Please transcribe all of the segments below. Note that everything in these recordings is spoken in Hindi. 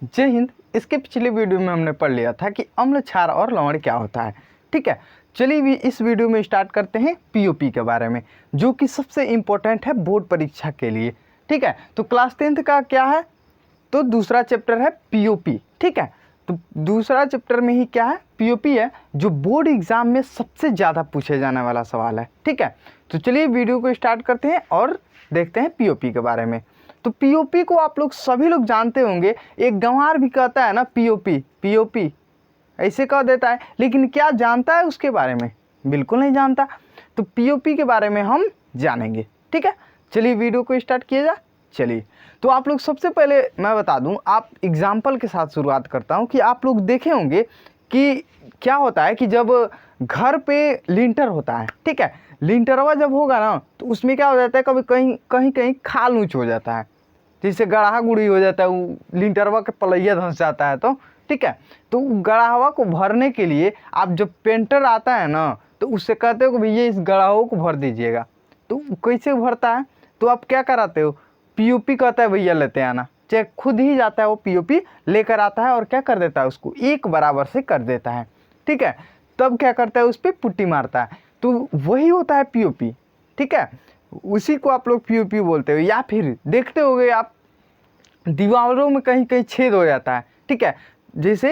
जय हिंद। इसके पिछले वीडियो में हमने पढ़ लिया था कि अम्ल, क्षार और लवण क्या होता है। ठीक है, चलिए भी इस वीडियो में स्टार्ट करते हैं पीओपी के बारे में, जो कि सबसे इम्पोर्टेंट है बोर्ड परीक्षा के लिए। ठीक है, तो क्लास 10th का क्या है, तो दूसरा चैप्टर है पीओपी। ठीक है, तो दूसरा चैप्टर में ही क्या है, पीओपी है, जो बोर्ड एग्जाम में सबसे ज़्यादा पूछे जाने वाला सवाल है। ठीक है, तो चलिए वीडियो को स्टार्ट करते हैं और देखते हैं पीओपी के बारे में। तो पीओपी को आप लोग सभी लोग जानते होंगे, एक गंवार भी कहता है ना पीओपी पीओपी ऐसे कह देता है, लेकिन क्या जानता है उसके बारे में, बिल्कुल नहीं जानता। तो पीओपी के बारे में हम जानेंगे। ठीक है, चलिए वीडियो को स्टार्ट किया जाए। चलिए, तो आप लोग सबसे पहले मैं बता दूं, आप एग्जाम्पल के साथ शुरुआत करता हूं कि आप लोग देखे होंगे कि क्या होता है कि जब घर पे लिंटर होता है, ठीक है, लिंटरवा जब होगा ना तो उसमें क्या हो जाता है, कभी कहीं कहीं कहीं खाल ऊँच हो जाता है, जिससे गढ़ा गुड़ी हो जाता है, वो लिंटरवा के पलैया धंस जाता है। तो ठीक है, तो गढ़ावा को भरने के लिए आप जब पेंटर आता है ना तो उससे कहते हो कि भैया इस गढ़ाओं को भर दीजिएगा। तो कैसे भरता है, तो आप क्या कराते हो, पीओपी कहता है भैया लेते आना, चाहे खुद ही जाता है वो पीओपी लेकर आता है और क्या कर देता है, उसको एक बराबर से कर देता है। ठीक है, तब क्या करता है, उस पर पुट्टी मारता है, तो वही होता है पीओपी। ठीक है, उसी को आप लोग पीओपी बोलते हो। या फिर देखते होंगे आप दीवारों में कहीं कहीं छेद हो जाता है, ठीक है, जैसे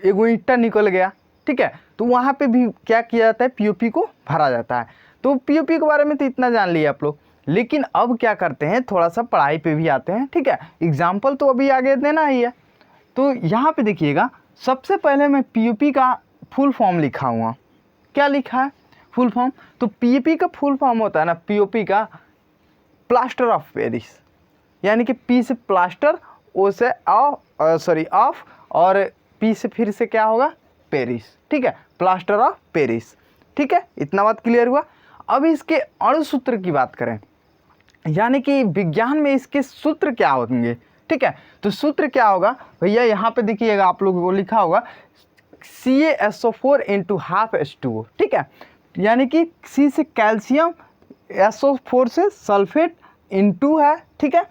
एगो ईंटा निकल गया, ठीक है, तो वहाँ पे भी क्या किया जाता है, पीओपी को भरा जाता है। तो पीओपी के बारे में तो इतना जान लिया आप लोग, लेकिन अब क्या करते हैं, थोड़ा सा पढ़ाई पे भी आते हैं। ठीक है, एग्जाम्पल तो अभी आगे देना ही है। तो यहाँ पे देखिएगा, सबसे पहले मैं पीओपी का फुल फॉर्म लिखा हुआ, क्या लिखा है फुल फॉर्म, तो पीओपी का फुल फॉर्म होता है ना, पीओपी का प्लास्टर ऑफ पेरिस, यानी कि पी से प्लास्टर, ओ से ऑफ, और पी से फिर से क्या होगा, पेरिस। ठीक है, प्लास्टर ऑफ पेरिस। ठीक है, इतना बात क्लियर हुआ। अब इसके अणु सूत्र की बात करें, यानी कि विज्ञान में इसके सूत्र क्या होंगे। ठीक है, तो सूत्र क्या होगा भैया, यहाँ पे देखिएगा आप लोगों को लिखा होगा CaSO4 × ½ H2O। ठीक है, यानी कि C से कैल्शियम, SO4 से सल्फेट, इंटू है, ठीक है,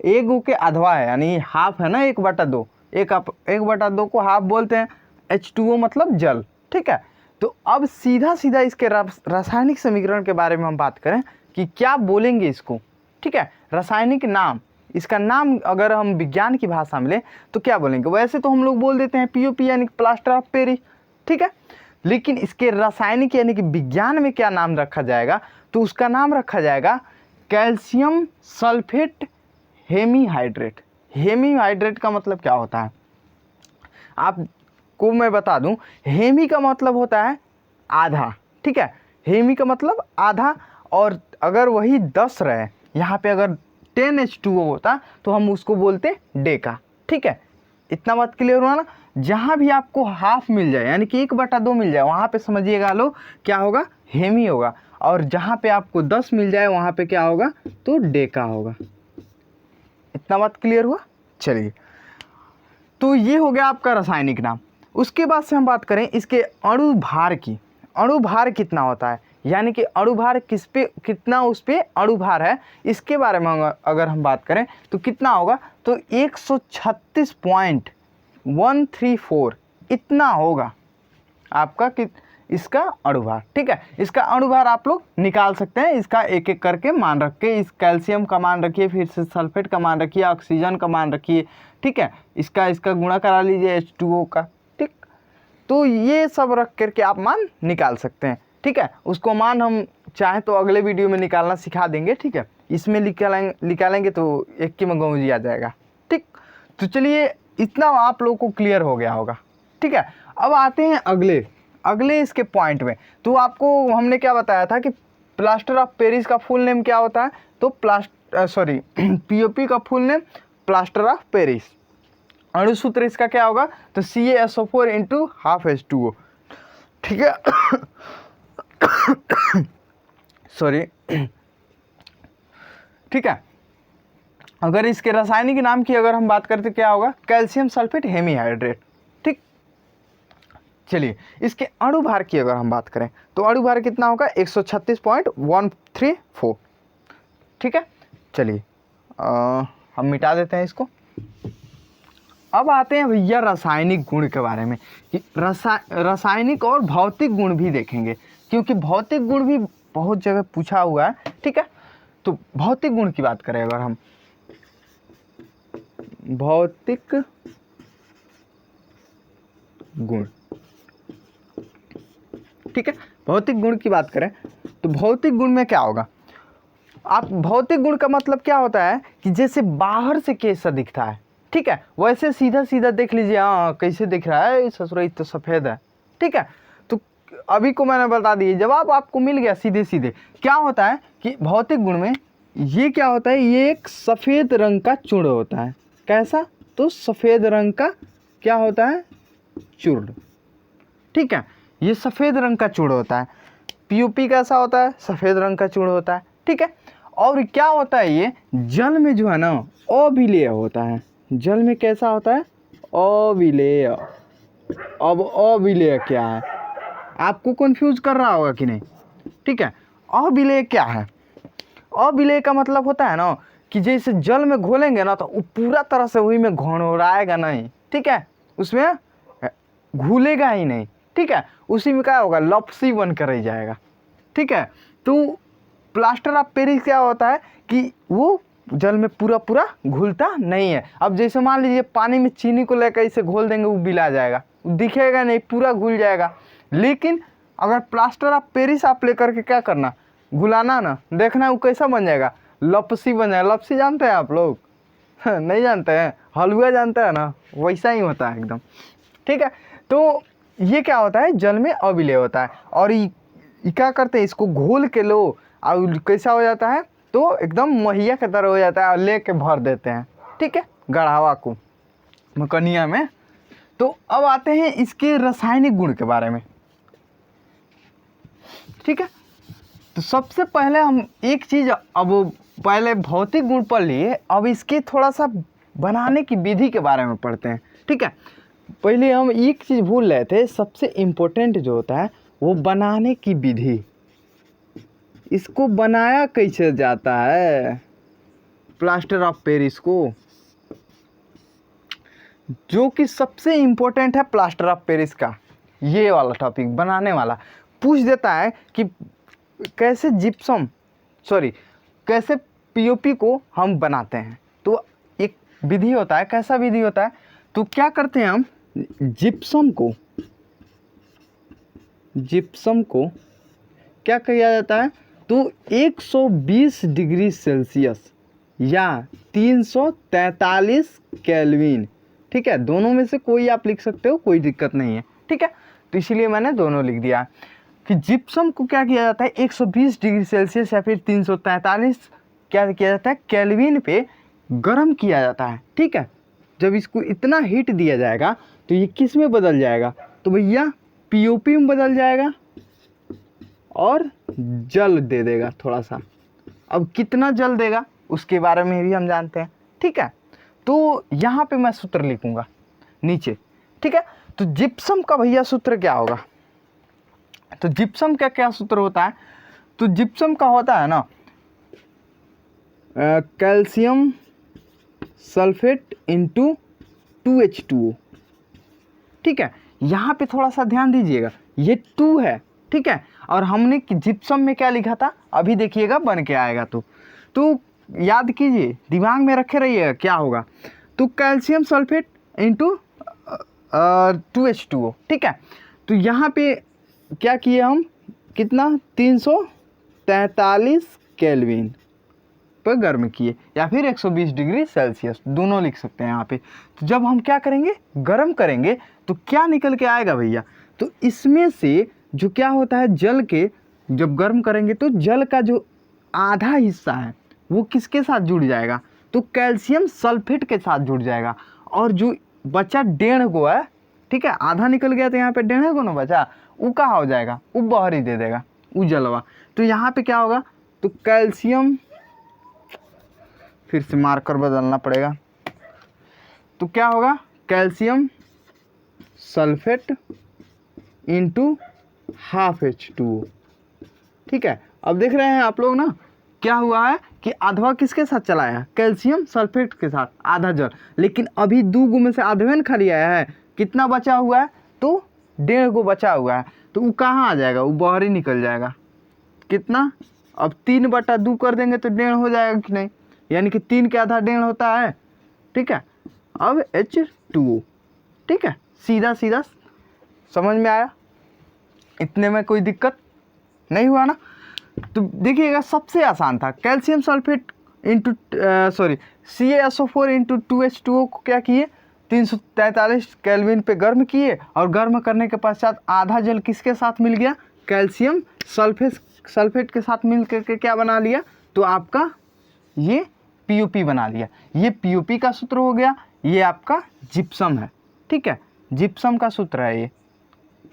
एक के आधवा है, यानी हाफ है ना, 1/2, 1/2 को हाफ बोलते हैं, H2O मतलब जल। ठीक है, तो अब सीधा सीधा इसके रासायनिक समीकरण के बारे में हम बात करें कि क्या बोलेंगे इसको। ठीक है, रासायनिक नाम, इसका नाम अगर हम विज्ञान की भाषा में लें तो क्या बोलेंगे, वैसे तो हम लोग बोल देते हैं पीओपी यानी प्लास्टर ऑफ पेरिस। ठीक है, लेकिन इसके रासायनिक यानी कि विज्ञान में क्या नाम रखा जाएगा, तो उसका नाम रखा जाएगा कैल्शियम सल्फेट हेमीहाइड्रेट। हेमीहाइड्रेट का मतलब क्या होता है आपको मैं बता दूं, हेमी का मतलब होता है आधा। ठीक है, हेमी का मतलब आधा, और अगर वही 10 रहे, यहाँ पे अगर 10H2O होता तो हम उसको बोलते डेका। ठीक है, इतना बात क्लियर हुआ ना। जहाँ भी आपको हाफ मिल जाए, यानी कि 1/2 मिल जाए, वहाँ पे समझिएगा लो क्या होगा, हेमी होगा, और जहाँ पे आपको 10 मिल जाए वहाँ पे क्या होगा, तो डेका होगा। इतना बात क्लियर हुआ। चलिए, तो ये हो गया आपका रासायनिक नाम। उसके बाद से हम बात करें इसके अणु भार की। अणु भार कितना होता है, यानी कि अणु भार किस पे, कितना उस पे अणु भार है, इसके बारे में अगर हम बात करें तो कितना होगा, तो 136.134 इतना होगा आपका कि इसका अणुभार। ठीक है, इसका अणुभार आप लोग निकाल सकते हैं, इसका एक एक करके मान रख के, इस कैल्शियम का मान रखिए, फिर से सल्फेट का मान रखिए, ऑक्सीजन का मान रखिए। ठीक है, इसका गुणा करा लीजिए H2O का। ठीक, तो ये सब रख करके आप मान निकाल सकते हैं। ठीक है, उसको मान हम चाहें तो अगले वीडियो में निकालना सिखा देंगे। ठीक है, इसमें निकालेंगे तो एक की में गौजी आ जाएगा। ठीक, तो चलिए, इतना आप लोगों को क्लियर हो गया होगा। ठीक है, अब आते हैं अगले इसके पॉइंट में। तो आपको हमने क्या बताया था कि प्लास्टर ऑफ पेरिस का फुल नेम क्या होता है, तो पीओपी का full name plaster of Paris. अणु सूत्र इसका क्या होगा, तो CaSO4 × ½ H2O। ठीक है, सॉरी। ठीक है, अगर इसके रासायनिक नाम की अगर हम बात करते क्या होगा, कैल्शियम सल्फेट हेमीहाइड्रेट। ठीक, चलिए, इसके अणु भार की अगर हम बात करें तो अणु भार कितना होगा, 136.134। ठीक है, चलिए हम मिटा देते हैं इसको। अब आते हैं भैया रासायनिक गुण के बारे में कि रासायनिक और भौतिक गुण भी देखेंगे, क्योंकि भौतिक गुण भी बहुत जगह पूछा हुआ है। ठीक है, तो भौतिक गुण की बात करें अगर हम, भौतिक गुण, ठीक है, भौतिक गुण की बात करें तो भौतिक गुण में क्या होगा, आप भौतिक गुण का मतलब क्या होता है कि जैसे बाहर से कैसा दिखता है, ठीक है, वैसे सीधा सीधा देख लीजिए, हाँ कैसे दिख रहा है, ससुराल तो सफ़ेद है। ठीक है, तो अभी को मैंने बता दिया, जवाब आपको मिल गया सीधे सीधे। क्या होता है कि भौतिक गुण में ये क्या होता है, ये एक सफ़ेद रंग का चूर्ण होता है। कैसा, तो सफ़ेद रंग का क्या होता है, चूर्ण। ठीक है, ये सफ़ेद रंग का चूर्ण होता है। पीओपी कैसा होता है, सफ़ेद रंग का चूर्ण होता है। ठीक है, और क्या होता है, ये जल में जो है ना अविलेय होता है। जल में कैसा होता है, अविलेय। अब अविलेय क्या है, आपको कंफ्यूज कर रहा होगा कि नहीं। ठीक है, अविलेय क्या है, अविलेय का मतलब होता है ना कि जैसे जल में घोलेंगे ना तो वो पूरा तरह से वही में घोराएगा नहीं। ठीक है, उसमें घुलेगा ही नहीं। ठीक है, उसी में क्या होगा, लपसी बन कर रह जाएगा। ठीक है, तो प्लास्टर ऑफ पेरिस क्या होता है कि वो जल में पूरा पूरा घुलता नहीं है। अब जैसे मान लीजिए पानी में चीनी को लेकर इसे घोल देंगे, वो बिला जाएगा, दिखेगा नहीं, पूरा घुल जाएगा। लेकिन अगर प्लास्टर ऑफ पेरिस आप लेकर के क्या करना, घुलाना ना, देखना वो कैसा बन जाएगा, लपसी बन जाएगा। लपसी जानते हैं आप लोग नहीं जानते हैं, हलवा जानते हैं ना, वैसा ही होता है एकदम। ठीक है, तो ये क्या होता है, जल में अविलेय होता है। और ये क्या करते हैं, इसको घोल के लो और कैसा हो जाता है, तो एकदम महिया की तरह हो जाता है और लेके भर देते हैं। ठीक है, गढ़ावा को मकनिया में। तो अब आते हैं इसके रासायनिक गुण के बारे में। ठीक है, तो सबसे पहले हम एक चीज़, अब पहले भौतिक गुण पढ़ लिए, अब इसके थोड़ा सा बनाने की विधि के बारे में पढ़ते हैं। ठीक है, पहले हम एक चीज़ भूल रहे थे, सबसे इम्पोर्टेंट जो होता है वो बनाने की विधि। इसको बनाया कैसे जाता है, प्लास्टर ऑफ पेरिस को, जो कि सबसे इम्पोर्टेंट है प्लास्टर ऑफ पेरिस का, ये वाला टॉपिक बनाने वाला पूछ देता है कि कैसे जिप्सम, कैसे पीओपी को हम बनाते हैं। तो एक विधि होता है, कैसा विधि होता है, तो क्या करते हैं हम, जिप्सम को क्या किया जाता है, तो 120 डिग्री सेल्सियस या 343 केल्विन, ठीक है, दोनों में से कोई आप लिख सकते हो, कोई दिक्कत नहीं है। ठीक है, तो इसीलिए मैंने दोनों लिख दिया कि जिप्सम को क्या किया जाता है, 120 डिग्री सेल्सियस या फिर 343 क्या किया जाता है, केल्विन पे गर्म किया जाता है। ठीक है, जब इसको इतना हीट दिया जाएगा तो ये किस में बदल जाएगा, तो भैया पीओपी में बदल जाएगा और जल दे देगा थोड़ा सा। अब कितना जल देगा उसके बारे में भी हम जानते हैं। ठीक है, तो यहाँ पे मैं सूत्र लिखूंगा नीचे। ठीक है, तो जिप्सम का भैया सूत्र क्या होगा, तो जिप्सम का क्या सूत्र होता है, तो जिप्सम का होता है ना कैल्शियम सल्फेट इंटू 2H2O। ठीक है, यहाँ पे थोड़ा सा ध्यान दीजिएगा, ये 2 है। ठीक है, और हमने जिप्सम में क्या लिखा था, अभी देखिएगा बन के आएगा। तो याद कीजिए, दिमाग में रखे रहिएगा क्या होगा, तो कैल्शियम सल्फेट इंटू 2H2O। ठीक है, तो यहाँ पे क्या किए हम, कितना, 343 केल्विन पर गर्म किए, या फिर 120 डिग्री सेल्सियस, दोनों लिख सकते हैं यहाँ पे। तो जब हम क्या करेंगे, गर्म करेंगे, तो क्या निकल के आएगा भैया, तो इसमें से जो क्या होता है, जल के जब गर्म करेंगे तो जल का जो आधा हिस्सा है वो किसके साथ जुड़ जाएगा, तो कैल्शियम सल्फेट के साथ जुड़ जाएगा। और जो बचा 1.5 गो है, ठीक है, आधा निकल गया तो यहाँ पे 1.5 गो ना बचा, वो कहाँ हो जाएगा, वो बाहर ही दे देगा, वो जलवा। तो यहाँ पे क्या होगा, तो कैल्शियम, फिर से मार्कर बदलना पड़ेगा, तो क्या होगा, कैल्शियम सल्फेट इंटू 1/2 H2O। ठीक है, अब देख रहे हैं आप लोग ना, क्या हुआ है कि आधवा किसके साथ चलाया, कैल्शियम सल्फेट के साथ, आधा जल। लेकिन अभी 2 गो में से आधवे न खाली आया है, कितना बचा हुआ है, तो 1.5 गो बचा हुआ है। तो वो कहाँ आ जाएगा, वो बाहर ही निकल जाएगा। कितना, अब 3/2 कर देंगे तो 1.5 हो जाएगा कि नहीं, यानी कि 3 के आधा 1.5 होता है। ठीक है, अब H2O। ठीक है, सीधा सीधा समझ में आया, इतने में कोई दिक्कत नहीं हुआ ना। तो देखिएगा सबसे आसान था, calcium sulphate into CaSO4 into 2H2O को क्या किए, 343 केल्विन पे गर्म किए, और गर्म करने के पश्चात आधा जल किसके साथ मिल गया, कैल्शियम सल्फेट के साथ मिल करके क्या बना लिया, तो आपका ये POP बना लिया। ये POP का सूत्र हो गया, ये आपका जिप्सम है। ठीक है, जिप्सम का सूत्र है ये,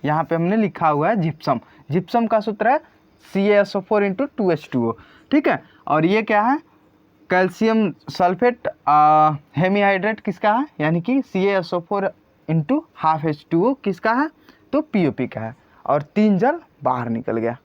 यहाँ पे हमने लिखा हुआ है जिप्सम। जिप्सम का सूत्र है CaSO4 इंटू 2H2O। ठीक है, और ये क्या है, कैल्शियम सल्फेट हेमीहाइड्रेट किसका है, यानी कि CaSO4 इंटू हाफ H2O किसका है, तो POP का है, और 3 जल बाहर निकल गया।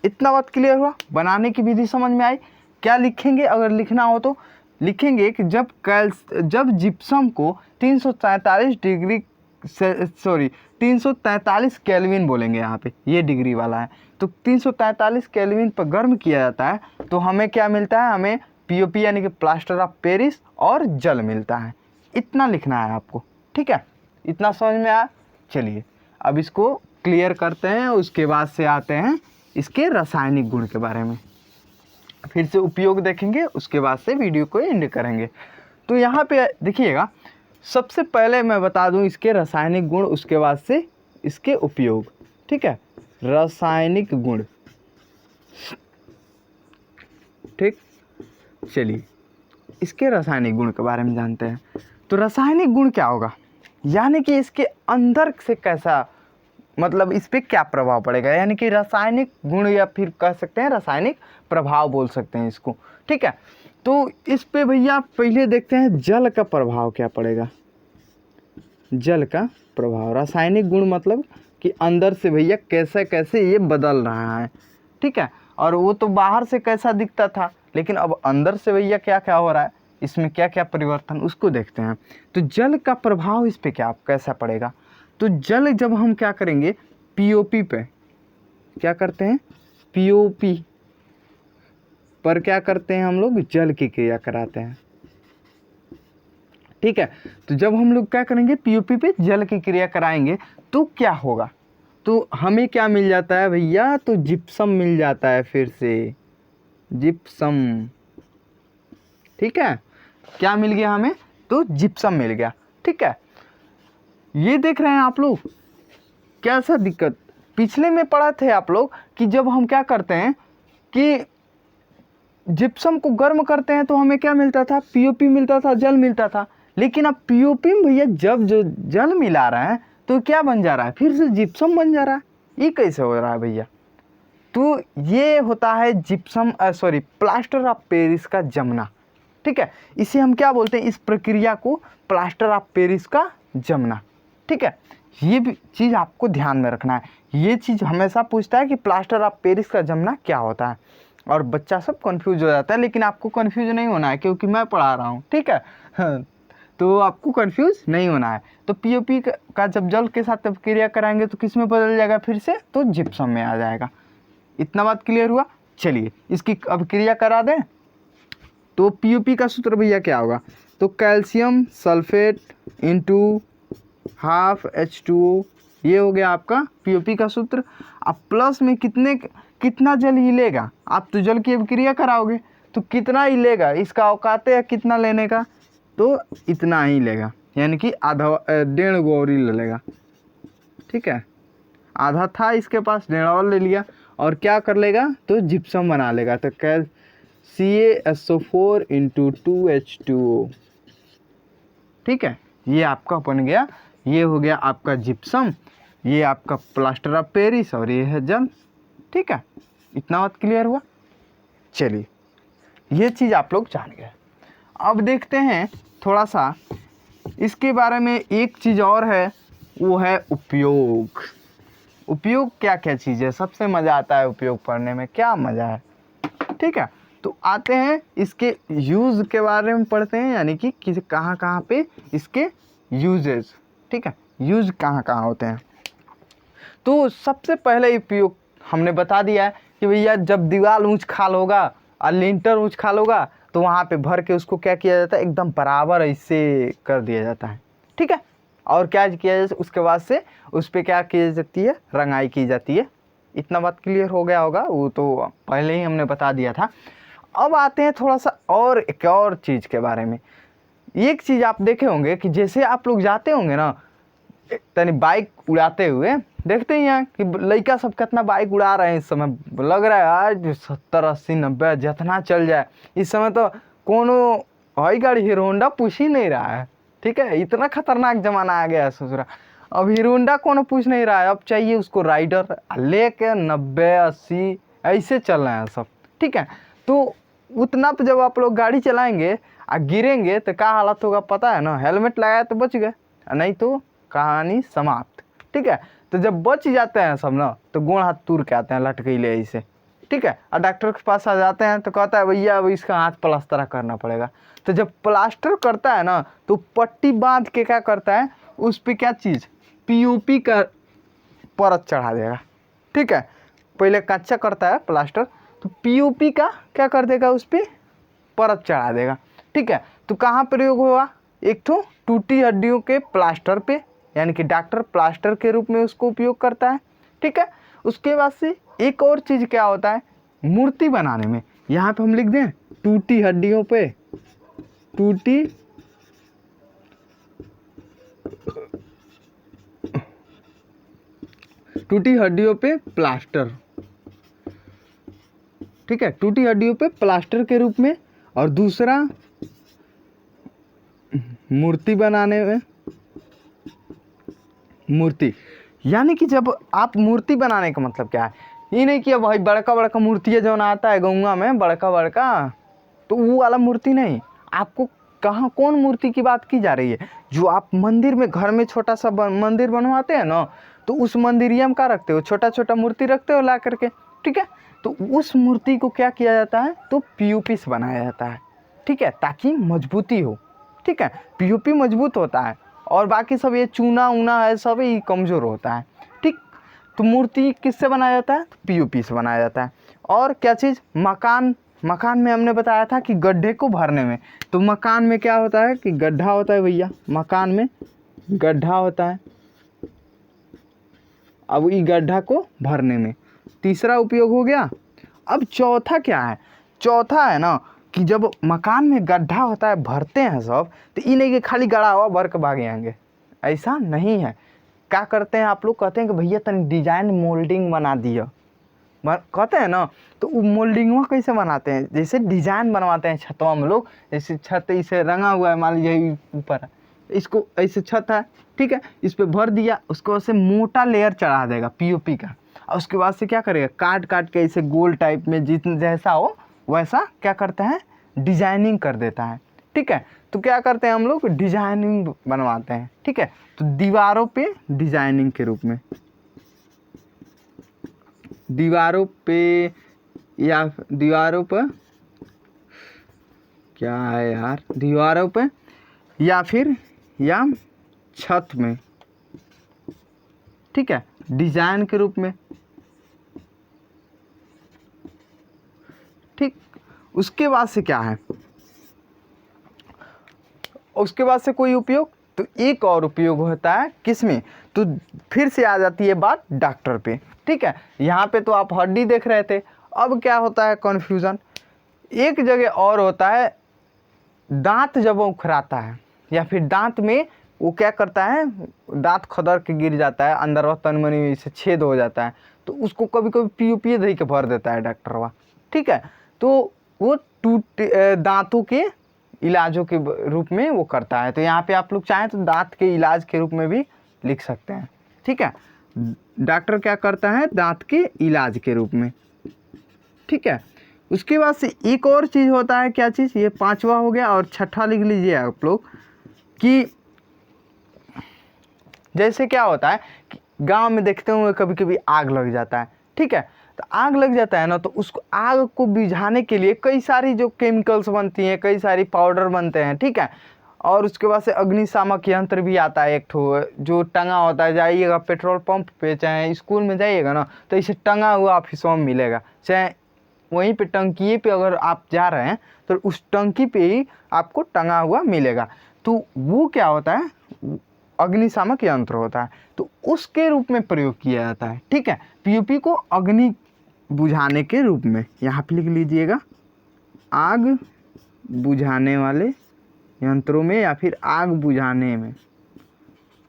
इतना बात क्लियर हुआ, बनाने की विधि समझ में आई। क्या लिखेंगे, अगर लिखना हो तो लिखेंगे कि जब जिप्सम को 343 केल्विन बोलेंगे, यहाँ पे ये डिग्री वाला है, तो 343 केल्विन पर गर्म किया जाता है, तो हमें क्या मिलता है, हमें POP यानी कि प्लास्टर ऑफ पेरिस और जल मिलता है। इतना लिखना है आपको। ठीक है, इतना समझ में आया। चलिए अब इसको क्लियर करते हैं, उसके बाद से आते हैं इसके रासायनिक गुण के बारे में, फिर से उपयोग देखेंगे, उसके बाद से वीडियो को एंड करेंगे। तो यहाँ पे देखिएगा, सबसे पहले मैं बता दूं इसके रासायनिक गुण, उसके बाद से इसके उपयोग। ठीक है, रासायनिक गुण। ठीक, चलिए इसके रासायनिक गुण के बारे में जानते हैं। तो रासायनिक गुण क्या होगा, यानी कि इसके अंदर से कैसा, मतलब इस पर क्या प्रभाव पड़ेगा, यानी कि रासायनिक गुण, या फिर कह सकते हैं रासायनिक प्रभाव बोल सकते हैं इसको। ठीक है, तो इस पे भैया पहले देखते हैं जल का प्रभाव क्या पड़ेगा। जल का प्रभाव, रासायनिक गुण मतलब कि अंदर से भैया कैसे कैसे ये बदल रहा है। ठीक है, और वो तो बाहर से कैसा दिखता था, लेकिन अब अंदर से भैया क्या क्या हो रहा है, इसमें क्या क्या परिवर्तन, उसको देखते हैं। तो जल का प्रभाव इस पे क्या कैसा पड़ेगा, तो जल जब हम क्या करेंगे, POP पे क्या करते हैं, POP पर क्या करते हैं हम लोग, जल की क्रिया कराते हैं। ठीक है, तो जब हम लोग क्या करेंगे, POP पे जल की क्रिया कराएंगे, तो क्या होगा, तो हमें क्या मिल जाता है भैया, तो जिप्सम मिल जाता है, फिर से जिप्सम। ठीक है, क्या मिल गया हमें, तो जिप्सम मिल गया। ठीक है, ये देख रहे हैं आप लोग, कैसा दिक्कत पिछले में पढ़ा थे आप लोग कि जब हम क्या करते हैं कि जिप्सम को गर्म करते हैं तो हमें क्या मिलता था, POP मिलता था, जल मिलता था। लेकिन अब POP में भैया जब जो जल मिला रहा है तो क्या बन जा रहा है, फिर से जिप्सम बन जा रहा है। ये कैसे हो रहा है भैया, तो ये होता है जिप्सम प्लास्टर ऑफ पेरिस का जमना। ठीक है, इसे हम क्या बोलते हैं, इस प्रक्रिया को प्लास्टर ऑफ पेरिस का जमना। ठीक है, ये भी चीज़ आपको ध्यान में रखना है, ये चीज़ हमेशा पूछता है कि प्लास्टर ऑफ पेरिस का जमना क्या होता है, और बच्चा सब कंफ्यूज हो जाता है। लेकिन आपको कंफ्यूज नहीं होना है, क्योंकि मैं पढ़ा रहा हूँ। ठीक है, तो आपको कंफ्यूज नहीं होना है। तो POP का जब जल के साथ क्रिया कराएंगे तो किस में बदल जाएगा, फिर से तो जिप्सम में आ जाएगा। इतना बात क्लियर हुआ। चलिए इसकी अब क्रिया करा दें। तो POP का सूत्र भैया क्या होगा, तो calcium sulphate into half H2O, ये हो गया आपका POP का सूत्र। अब प्लस में कितना जल ही लेगा, आप तो जल की अब क्रिया कराओगे तो कितना ही लेगा, इसका औकात है कितना लेने का, तो इतना ही लेगा, यानी कि आधा 1.5 गो और ही ले लेगा। ठीक है, आधा था इसके पास, 1.5 और ले लिया, और क्या कर लेगा, तो जिप्सम बना लेगा। तो CaSO4 इंटू 2H2O। ठीक है, ये आपका बन गया, ये हो गया आपका जिप्सम, ये आपका प्लास्टर ऑफ पेरिस, और ये है जल। ठीक है, इतना बात क्लियर हुआ। चलिए ये चीज़ आप लोग जान गए। अब देखते हैं थोड़ा सा इसके बारे में, एक चीज़ और है, वो है उपयोग। उपयोग क्या क्या चीज़ है, सबसे मज़ा आता है उपयोग पढ़ने में, क्या मज़ा है। ठीक है, तो आते हैं इसके यूज़ के बारे में पढ़ते हैं, यानी कि किस कहाँ कहाँ पे इसके यूजेस, ठीक है, यूज़ कहाँ कहाँ होते हैं। तो सबसे पहले उपयोग हमने बता दिया है कि भैया जब दीवार ऊंच खाल होगा और लिंटर ऊंच खाल होगा तो वहाँ पे भर के उसको क्या किया जाता है, एकदम बराबर ऐसे कर दिया जाता है, ठीक है। और क्या किया जाता है, उसके बाद से उस पर क्या की जाती है, रंगाई की जाती है। इतना बात क्लियर हो गया होगा, वो तो पहले ही हमने बता दिया था। अब आते हैं थोड़ा सा और एक और चीज़ के बारे में। एक चीज़ आप देखे होंगे कि जैसे आप लोग जाते होंगे ना तनी बाइक उड़ाते हुए, देखते ही हैं कि लड़का सब कितना बाइक उड़ा रहे हैं इस समय, लग रहा है आज 70 80 90 जितना चल जाए। इस समय तो कोनो हई गाड़ी हीरो होंडा पूछ ही नहीं रहा है, ठीक है, इतना खतरनाक ज़माना आ गया है ससुरा। अब हीरो होंडा कोनो पूछ नहीं रहा है, अब चाहिए उसको राइडर, लेके 90 80 ऐसे चल रहे हैं सब, ठीक है। तो उतना पे जब आप लोग गाड़ी चलाएंगे और गिरेंगे तो क्या हालत होगा पता है ना, हेलमेट लगाया तो बच गए, नहीं तो कहानी समाप्त, ठीक है। तो जब बच जाते हैं सब ना तो गोड़ हाथ तूर के आते हैं लटकैले ऐसे, ठीक है, और डॉक्टर के पास आ जाते हैं तो कहता है भैया अब इसका हाथ प्लास्टर करना पड़ेगा। तो जब प्लास्टर करता है ना तो पट्टी बांध के क्या करता है, उस पर क्या चीज़, पीओपी का परत चढ़ा देगा, ठीक है। पहले कच्चा करता है प्लास्टर, तो पीओपी का क्या कर देगा, उस पर परत चढ़ा देगा, ठीक है। तो कहाँ प्रयोग हुआ, एक तो टूटी हड्डियों के प्लास्टर पे, यानी कि डॉक्टर प्लास्टर के रूप में उसको उपयोग करता है, ठीक है। उसके बाद से एक और चीज़ क्या होता है, मूर्ति बनाने में, यहाँ पे हम लिख दें टूटी हड्डियों पे, टूटी हड्डियों पे प्लास्टर, ठीक है, टूटी हड्डियों पे प्लास्टर के रूप में। और दूसरा मूर्ति बनाने में, मूर्ति यानी कि जब आप मूर्ति बनाने का मतलब क्या है, ये नहीं कि अब भाई बड़का बड़का मूर्ति है जो ना आता है गंगा में बड़का बड़का, तो वो वाला मूर्ति नहीं। आपको कहाँ कौन मूर्ति की बात की जा रही है, जो आप मंदिर में घर में छोटा सा मंदिर बनवाते हैं ना, तो उस मंदिरिया में क्या रखते हो, छोटा छोटा मूर्ति रखते हो ला करके, ठीक है। तो उस मूर्ति को क्या किया जाता है, तो पीओपी से बनाया जाता है, ठीक है, ताकि मजबूती हो, ठीक है। पीओपी मजबूत होता है और बाकी सब ये चूना ऊना है सब ये कमज़ोर होता है, ठीक। तो मूर्ति किससे बनाया जाता है, तो पीओपी से बनाया जाता है। और क्या चीज़, मकान में हमने बताया था कि गड्ढे को भरने में, तो मकान में क्या होता है कि गड्ढा होता है भैया, मकान में गड्ढा होता है। अब ये गड्ढा को भरने में तीसरा उपयोग हो गया। अब चौथा क्या है, चौथा है ना कि जब मकान में गड्ढा होता है भरते हैं सब, तो ये नहीं कि खाली गड़ा हुआ भर के भाग आएंगे, ऐसा नहीं है। क्या करते हैं आप लोग, कहते हैं कि भैया तनी डिजाइन मोल्डिंग बना दिया, कहते हैं ना, तो वो मोल्डिंगवा कैसे बनाते हैं, जैसे डिजाइन बनवाते हैं छतवा में लोग, जैसे छत इसे रंगा हुआ है, मान लीजिए ऊपर इसको ऐसे छत है, ठीक है, इस पर भर दिया, उसको ऐसे मोटा लेयर चढ़ा देगा पीओपी का, और उसके बाद से क्या करेगा, काट के ऐसे गोल टाइप में जितना जैसा हो वैसा क्या करता है, डिजाइनिंग कर देता है, ठीक है। तो क्या करते हैं हम लोग, डिजाइनिंग बनवाते हैं, ठीक है। तो दीवारों पे डिजाइनिंग के रूप में, दीवारों पे या दीवारों पर क्या है यार, दीवारों पे या फिर या छत में, ठीक है, डिजाइन के रूप में, ठीक। उसके बाद से क्या है, उसके बाद से कोई उपयोग, तो एक और उपयोग होता है किसमें, तो फिर से आ जाती है बात डॉक्टर पे, ठीक है। यहाँ पे तो आप हड्डी देख रहे थे, अब क्या होता है कन्फ्यूज़न, एक जगह और होता है, दांत जब वो उखड़ाता है या फिर दांत में वो क्या करता है, दांत खदर के गिर जाता है, अंदर तन मनी से छेद हो जाता है, तो उसको कभी कभी पीओपी दे के भर देता है डॉक्टरवा, ठीक है। तो वो दांतों के इलाजों के रूप में वो करता है। तो यहाँ पे आप लोग चाहें तो दांत के इलाज के रूप में भी लिख सकते हैं, ठीक है। डॉक्टर क्या करता है, दांत के इलाज के रूप में, ठीक है। उसके बाद से एक और चीज़ होता है, क्या चीज़, ये पांचवा हो गया, और छठा लिख लीजिए आप लोग कि जैसे क्या होता है कि गांव में देखते हुए कभी कभी आग लग जाता है, ठीक है। तो आग लग जाता है ना, तो उसको आग को बुझाने के लिए कई सारी जो केमिकल्स बनती हैं, कई सारी पाउडर बनते हैं, ठीक है। और उसके बाद से अग्निशामक यंत्र भी आता है एक ठो, जो टंगा होता है। जाइएगा पेट्रोल पंप पे चाहे स्कूल में जाइएगा ना, तो इसे टंगा हुआ ऑफिसों में मिलेगा, चाहे वहीं पे टंकी पे अगर आप जा रहे हैं तो उस टंकी पे ही आपको टंगा हुआ मिलेगा। तो वो क्या होता है, अग्निशामक यंत्र होता है, तो उसके रूप में प्रयोग किया जाता है, ठीक है। पीओपी को अग्नि बुझाने के रूप में, यहाँ पे लिख लीजिएगा, आग बुझाने वाले यंत्रों में या फिर आग बुझाने में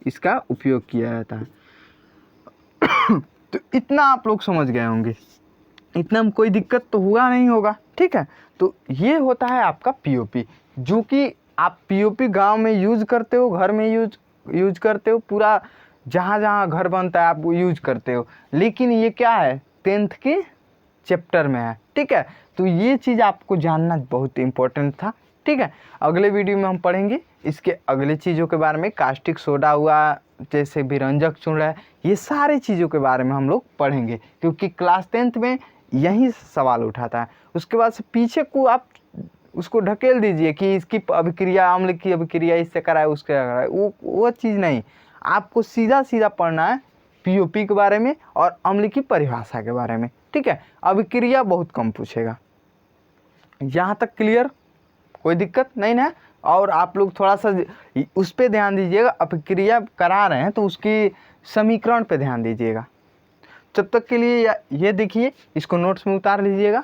इसका उपयोग किया जाता है। तो इतना आप लोग समझ गए होंगे, इतना में कोई दिक्कत तो हुआ नहीं होगा, ठीक है। तो ये होता है आपका पीओपी, जो कि आप पीओपी गांव में यूज करते हो, घर में यूज करते हो, पूरा जहाँ जहाँ घर बनता है आप वो यूज करते हो। लेकिन ये क्या है, 10th के चैप्टर में है, ठीक है। तो ये चीज़ आपको जानना बहुत इम्पोर्टेंट था, ठीक है। अगले वीडियो में हम पढ़ेंगे इसके अगले चीज़ों के बारे में, कास्टिक सोडा हुआ, जैसे विरंजक चूर्ण है, ये सारी चीज़ों के बारे में हम लोग पढ़ेंगे, क्योंकि क्लास 10th में यही सवाल उठाता है। उसके बाद से पीछे को आप उसको ढकेल दीजिए कि इसकी अभिक्रिया, अम्ल की अभिक्रिया इससे कराए उसके कराए, वो चीज़ नहीं। आपको सीधा सीधा पढ़ना है पीओपी के बारे में और अम्ल की परिभाषा के बारे में, ठीक है। अभिक्रिया बहुत कम पूछेगा। यहाँ तक क्लियर, कोई दिक्कत नहीं ना। और आप लोग थोड़ा सा उस पर ध्यान दीजिएगा, अभिक्रिया करा रहे हैं तो उसकी समीकरण पे ध्यान दीजिएगा। जब तक के लिए ये देखिए, इसको नोट्स में उतार लीजिएगा।